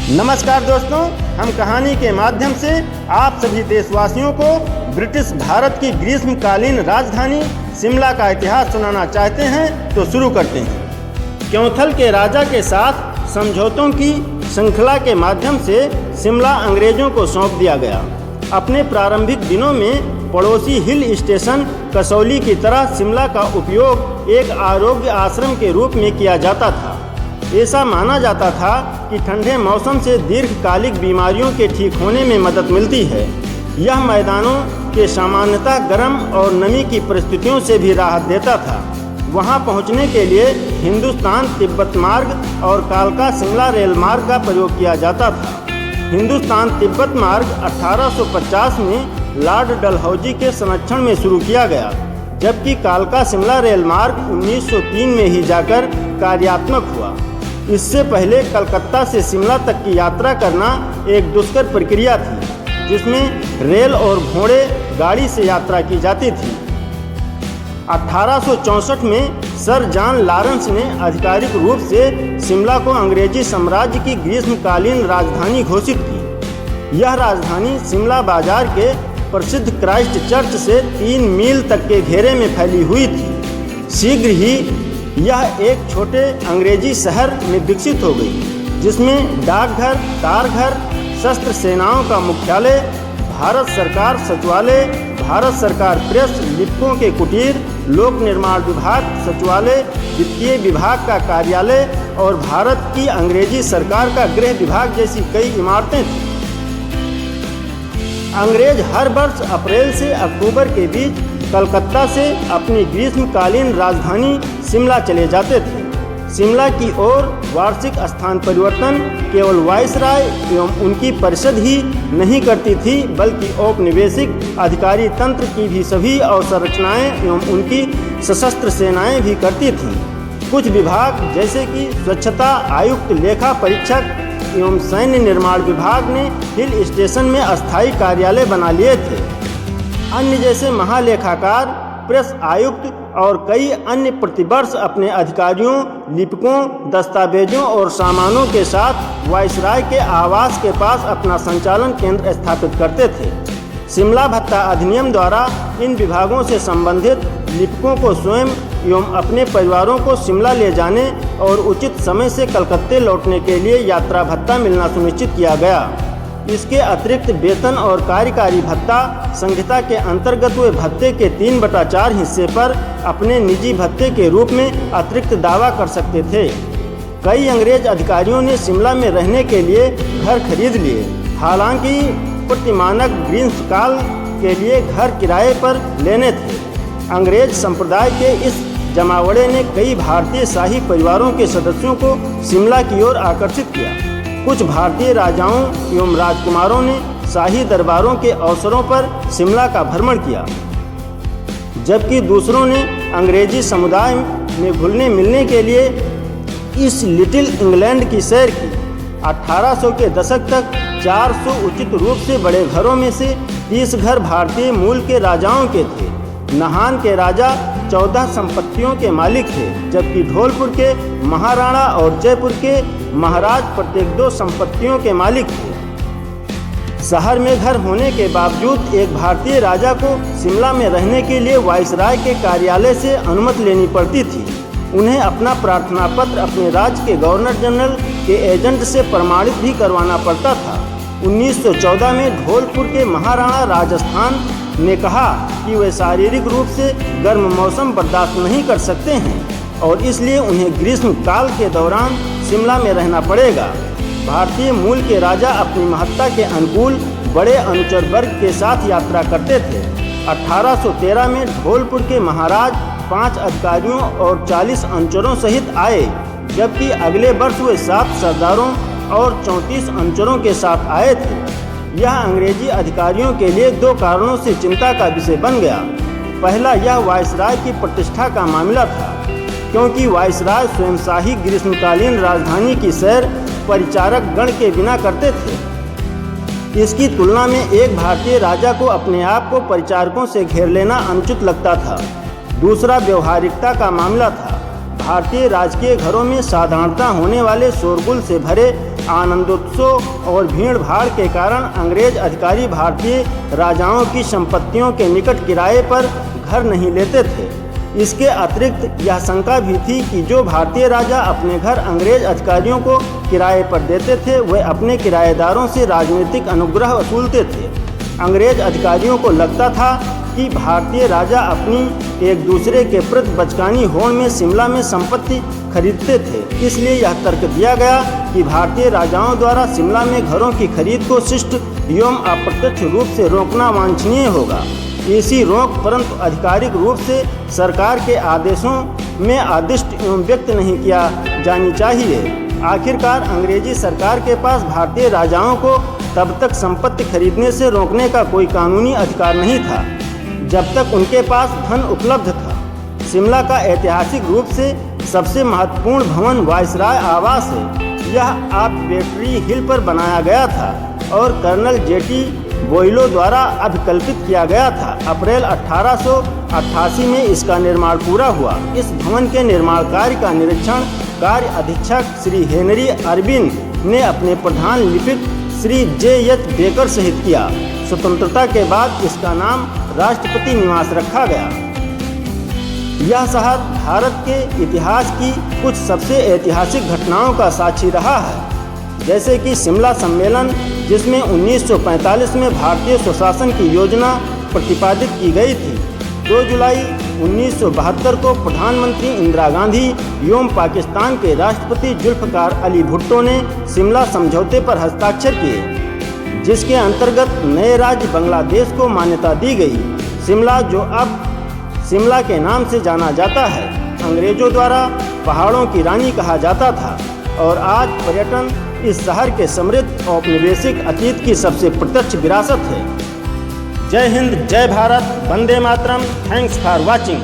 नमस्कार दोस्तों, हम कहानी के माध्यम से आप सभी देशवासियों को ब्रिटिश भारत की ग्रीष्मकालीन राजधानी शिमला का इतिहास सुनाना चाहते हैं। तो शुरू करते हैं। क्योंथल के राजा के साथ समझौतों की श्रृंखला के माध्यम से शिमला अंग्रेजों को सौंप दिया गया। अपने प्रारंभिक दिनों में पड़ोसी हिल स्टेशन कसौली की तरह शिमला का उपयोग एक आरोग्य आश्रम के रूप में किया जाता था। ऐसा माना जाता था कि ठंडे मौसम से दीर्घकालिक बीमारियों के ठीक होने में मदद मिलती है। यह मैदानों के सामान्यतः गर्म और नमी की परिस्थितियों से भी राहत देता था। वहां पहुंचने के लिए हिंदुस्तान तिब्बत मार्ग और कालका शिमला रेल मार्ग का प्रयोग किया जाता था। हिंदुस्तान तिब्बत मार्ग 1850 में लॉर्ड डलहौजी के संरक्षण में शुरू किया गया, जबकि कालका शिमला रेल मार्ग 1903 में ही जाकर कार्यात्मक हुआ। इससे पहले कलकत्ता से शिमला तक की यात्रा करना एक दुष्कर प्रक्रिया थी, जिसमें रेल और घोड़े गाड़ी से यात्रा की जाती थी। 1864 में सर जॉन लॉरेंस ने आधिकारिक रूप से शिमला को अंग्रेजी साम्राज्य की ग्रीष्मकालीन राजधानी घोषित की। यह राजधानी शिमला बाजार के प्रसिद्ध क्राइस्ट चर्च से 3 मील तक के घेरे में फैली हुई थी। शीघ्र ही यह एक छोटे अंग्रेजी शहर में विकसित हो गई, जिसमें डाकघर, तारघर, शस्त्र सेनाओं का मुख्यालय, भारत सरकार सचिवालय, भारत सरकार प्रेस, लिपिकों के कुटीर, लोक निर्माण विभाग सचिवालय, वित्तीय विभाग का कार्यालय और भारत की अंग्रेजी सरकार का गृह विभाग जैसी कई इमारतें थीं। अंग्रेज हर वर्ष अप्रैल से अक्टूबर के बीच कलकत्ता से अपनी ग्रीष्मकालीन राजधानी शिमला चले जाते थे। शिमला की ओर वार्षिक स्थान परिवर्तन केवल वाइसराय एवं उनकी परिषद ही नहीं करती थी, बल्कि औपनिवेशिक अधिकारी तंत्र की भी सभी अवसंरचनाएं एवं उनकी सशस्त्र सेनाएं भी करती थीं। कुछ विभाग जैसे कि स्वच्छता आयुक्त, लेखा परीक्षक एवं सैन्य निर्माण विभाग ने हिल स्टेशन में अस्थायी कार्यालय बना लिए थे। अन्य जैसे महालेखाकार, प्रेस आयुक्त और कई अन्य प्रतिवर्ष अपने अधिकारियों, लिपिकों, दस्तावेजों और सामानों के साथ वाइसराय के आवास के पास अपना संचालन केंद्र स्थापित करते थे। शिमला भत्ता अधिनियम द्वारा इन विभागों से संबंधित लिपिकों को स्वयं एवं अपने परिवारों को शिमला ले जाने और उचित समय से कलकत्ते लौटने के लिए यात्रा भत्ता मिलना सुनिश्चित किया गया। इसके अतिरिक्त वेतन और कार्यकारी भत्ता संहिता के अंतर्गत हुए भत्ते के 3/4 हिस्से पर अपने निजी भत्ते के रूप में अतिरिक्त दावा कर सकते थे। कई अंग्रेज अधिकारियों ने शिमला में रहने के लिए घर खरीद लिए। हालांकि प्रतिमानक ग्रीष्मकाल के लिए घर किराए पर लेने थे। अंग्रेज संप्रदाय के इस जमावड़े ने कई भारतीय शाही परिवारों के सदस्यों को शिमला की ओर आकर्षित किया। कुछ भारतीय राजाओं एवं राजकुमारों ने शाही दरबारों के अवसरों पर शिमला का भ्रमण किया, जबकि दूसरों ने अंग्रेजी समुदाय में घुलने मिलने के लिए इस लिटिल इंग्लैंड की सैर की। 1800 के दशक तक 400 उचित रूप से बड़े घरों में से 30 घर भारतीय मूल के राजाओं के थे। नाहन के राजा 14 संपत्तियों के मालिक थे, जबकि धौलपुर के महाराणा और जयपुर के महाराज प्रत्येक 2 संपत्तियों के मालिक थे। शहर में घर होने के बावजूद एक भारतीय राजा को शिमला में रहने के लिए वाइसराय के कार्यालय से अनुमति लेनी पड़ती थी। उन्हें अपना प्रार्थना पत्र अपने राज्य के गवर्नर जनरल के एजेंट से प्रमाणित भी करवाना पड़ता था। 1914 में धौलपुर के महाराणा राजस्थान ने कहा कि वे शारीरिक रूप से गर्म मौसम बर्दाश्त नहीं कर सकते हैं और इसलिए उन्हें ग्रीष्म काल के दौरान शिमला में रहना पड़ेगा। भारतीय मूल के राजा अपनी महत्ता के अनुकूल बड़े अनुचर वर्ग के साथ यात्रा करते थे। 1813 में धौलपुर के महाराज 5 अधिकारियों और 40 अनुचरों सहित आए, जबकि अगले वर्ष वे 7 सरदारों और 34 अनुचरों के साथ आए थे। यह अंग्रेजी अधिकारियों के लिए 2 कारणों से चिंता का विषय बन गया। पहला, यह वाइसराय की प्रतिष्ठा का मामला था, क्योंकि वाइसराय स्वयं शाही ग्रीष्मकालीन राजधानी की सैर परिचारक गण के बिना करते थे। इसकी तुलना में एक भारतीय राजा को अपने आप को परिचारकों से घेर लेना अनुचित लगता था। दूसरा, व्यवहारिकता का मामला था। भारतीय राजकीय घरों में साधारणता होने वाले शोरगुल से भरे आनंदोत्सव और भीड़ भाड़ के कारण अंग्रेज अधिकारी भारतीय राजाओं की संपत्तियों के निकट किराए पर घर नहीं लेते थे। इसके अतिरिक्त यह शंका भी थी कि जो भारतीय राजा अपने घर अंग्रेज अधिकारियों को किराए पर देते थे वे अपने किराएदारों से राजनीतिक अनुग्रह वसूलते थे। अंग्रेज अधिकारियों को लगता था कि भारतीय राजा अपनी एक दूसरे के प्रति बचकानी होड़ में शिमला में संपत्ति खरीदते थे। इसलिए यह तर्क दिया गया कि भारतीय राजाओं द्वारा शिमला में घरों की खरीद को शिष्ट एवं अप्रत्यक्ष रूप से रोकना वांछनीय होगा। इसी रोक परंतु आधिकारिक रूप से सरकार के आदेशों में आदिष्ट एवं व्यक्त नहीं किया जानी चाहिए। आखिरकार अंग्रेजी सरकार के पास भारतीय राजाओं को तब तक संपत्ति खरीदने से रोकने का कोई कानूनी अधिकार नहीं था जब तक उनके पास धन उपलब्ध था। शिमला का ऐतिहासिक रूप से सबसे महत्वपूर्ण भवन वायसराय आवास है। यह आप बैटरी हिल पर बनाया गया था और कर्नल जेटी बोइलो द्वारा अभिकल्पित किया गया था। अप्रैल 1888 में इसका निर्माण पूरा हुआ। इस भवन के निर्माण कार्य का निरीक्षण कार्य अधीक्षक श्री हेनरी अरबिन ने अपने प्रधान लिपिक श्री जे.एच. बेकर सहित किया। स्वतंत्रता के बाद इसका नाम राष्ट्रपति निवास रखा गया। यह शहर भारत के इतिहास की कुछ सबसे ऐतिहासिक घटनाओं का साक्षी रहा है, जैसे कि शिमला सम्मेलन जिसमें 1945 में भारतीय स्वशासन की योजना प्रतिपादित की गई थी। 2 जुलाई 1972 को प्रधानमंत्री इंदिरा गांधी एवं पाकिस्तान के राष्ट्रपति जुल्फ़िकार अली भुट्टो ने शिमला समझौते पर हस्ताक्षर किए, जिसके अंतर्गत नए राज्य बांग्लादेश को मान्यता दी गई। शिमला, जो अब शिमला के नाम से जाना जाता है, अंग्रेजों द्वारा पहाड़ों की रानी कहा जाता था और आज पर्यटन इस शहर के समृद्ध औपनिवेशिक अतीत की सबसे प्रत्यक्ष विरासत है। जय हिंद, जय भारत, वंदे मातरम। Thanks for watching.